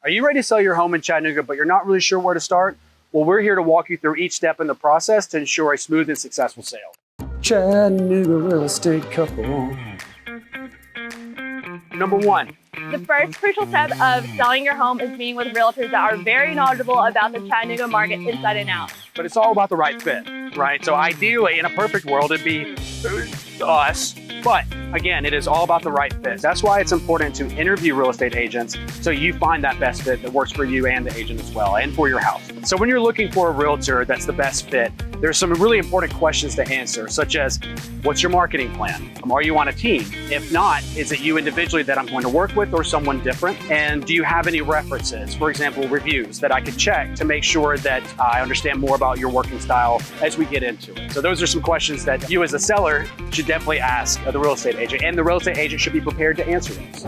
Are you ready to sell your home in Chattanooga, but you're not really sure where to start? Well, we're here to walk you through each step in the process to ensure a smooth and successful sale. Chattanooga real estate couple. Number one. The first crucial step of selling your home is meeting with realtors that are very knowledgeable about the Chattanooga market inside and out. But it's all about the right fit, right? So ideally, in a perfect world, it'd be us. But again, it is all about the right fit. That's why it's important to interview real estate agents so you find that best fit that works for you and the agent as well, and for your house. So when you're looking for a realtor that's the best fit, there's some really important questions to answer, such as, what's your marketing plan? Are you on a team? If not, is it you individually that I'm going to work with or someone different? And do you have any references, for example, reviews that I could check to make sure that I understand more about your working style as we get into it? So those are some questions that you as a seller should definitely ask the real estate agent, and the real estate agent should be prepared to answer those.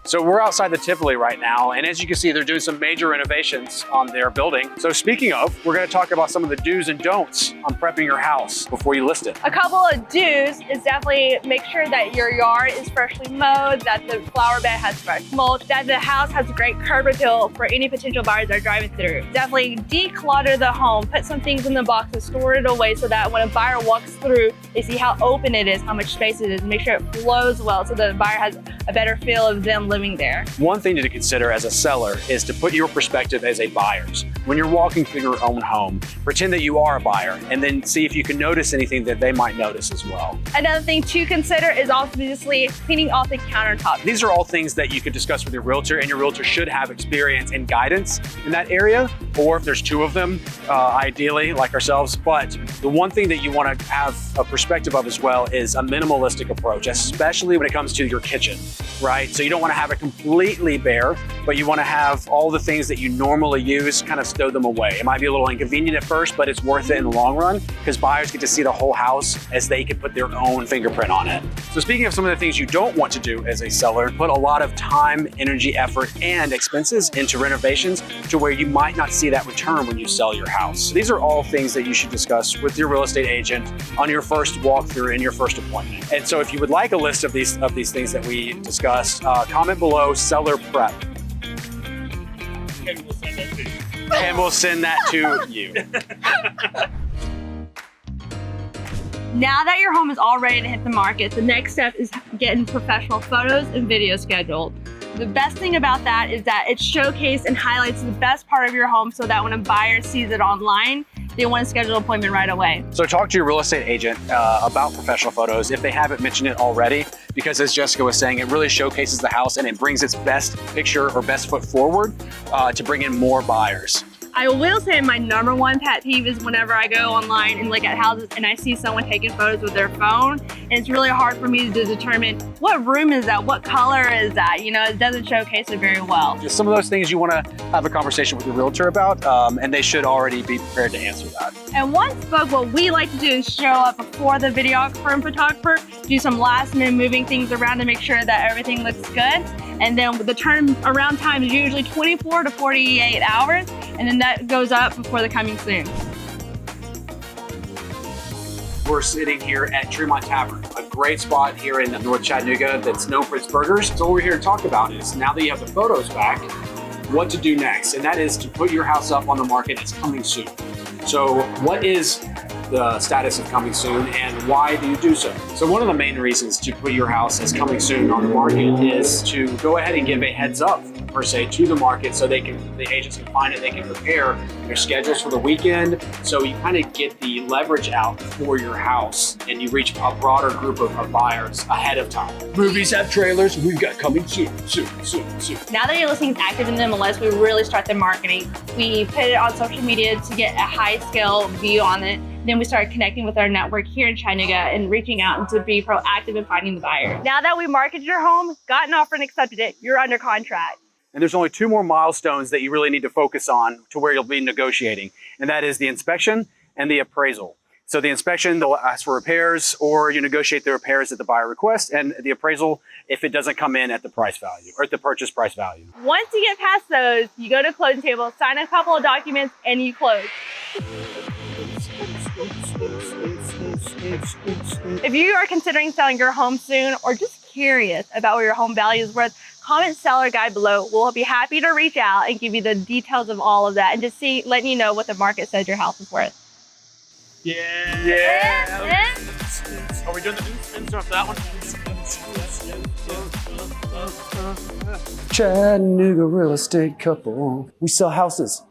So we're outside the Tivoli right now, and as you can see, they're doing some major renovations on their building. So speaking of, we're gonna talk about some of the do's and don'ts on prepping your house before you list it. A couple of do's is definitely make sure that your yard is freshly mowed, that the flower bed has fresh mulch, that the house has a great curb appeal for any potential buyers that are driving through. Definitely declutter the home, put some things in the boxes, store it away so that when a buyer walks through, they see how open it is, how much space it is, make sure it flows well so the buyer has a better feel of them living there. One thing to consider as a seller is to put your perspective as a buyer's. When you're walking through your own home, pretend that you are a buyer and then see if you can notice anything that they might notice as well. Another thing to consider is obviously cleaning off the countertop. These are all things that you could discuss with your realtor, and your realtor should have experience and guidance in that area, or if there's two of them, ideally, like ourselves. But the one thing that you want to have a perspective of as well is a minimalistic approach, especially when it comes to your kitchen, right? So you don't want to have it completely bare, but you want to have all the things that you normally use, kind of stow them away. It might be a little inconvenient at first, but it's worth it in the long run because buyers get to see the whole house as they can put their own fingerprint on it. So speaking of some of the things you don't want to do as a seller, put a lot of time, energy, effort, and expenses into renovations to where you might not see that return when you sell your house. These are all things that you should discuss with your real estate agent on your first walkthrough and your first appointment. And so if you would like a list of these things that we discussed, comment below seller prep. And we'll send that to you. Now that your home is all ready to hit the market, the next step is getting professional photos and videos scheduled. The best thing about that is that it showcases and highlights the best part of your home so that when a buyer sees it online, they want to schedule an appointment right away. So talk to your real estate agent about professional photos if they haven't mentioned it already, because as Jessica was saying, it really showcases the house and it brings its best picture or best foot forward to bring in more buyers. I will say my number one pet peeve is whenever I go online and look at houses and I see someone taking photos with their phone, and it's really hard for me to determine what room is that, what color is that, you know, it doesn't showcase it very well. Just some of those things you want to have a conversation with your realtor about, and they should already be prepared to answer that. And once booked, what we like to do is show up before the videographer and photographer, do some last minute moving things around to make sure that everything looks good. And then the turnaround time is usually 24 to 48 hours, and then that goes up before the coming soon. We're sitting here at Tremont Tavern, a great spot here in North Chattanooga that's known for its burgers. So what we're here to talk about is, now that you have the photos back, what to do next, and that is to put your house up on the market as coming soon. So what is the status of coming soon and why do you do so? So one of the main reasons to put your house as coming soon on the market is to go ahead and give a heads up, per se, to the market so the agents can find it, they can prepare their schedules for the weekend. So you kind of get the leverage out for your house and you reach a broader group of buyers ahead of time. Movies have trailers, we've got coming soon. Now that your listing is active in the MLS, we really start the marketing. We put it on social media to get a high scale view on it. Then we started connecting with our network here in Chattanooga and reaching out to be proactive in finding the buyer. Now that we marketed your home, got an offer and accepted it, you're under contract. And there's only two more milestones that you really need to focus on to where you'll be negotiating. And that is the inspection and the appraisal. So the inspection, they'll ask for repairs, or you negotiate the repairs that the buyer requests, and the appraisal if it doesn't come in at the price value or at the purchase price value. Once you get past those, you go to closing table, sign a couple of documents, and you close. If you are considering selling your home soon or just curious about what your home value is worth, comment seller guide below. We'll be happy to reach out and give you the details of all of that and just letting you know what the market says your house is worth. Yeah. Are we doing the spins off that one? Chattanooga real estate couple. We sell houses,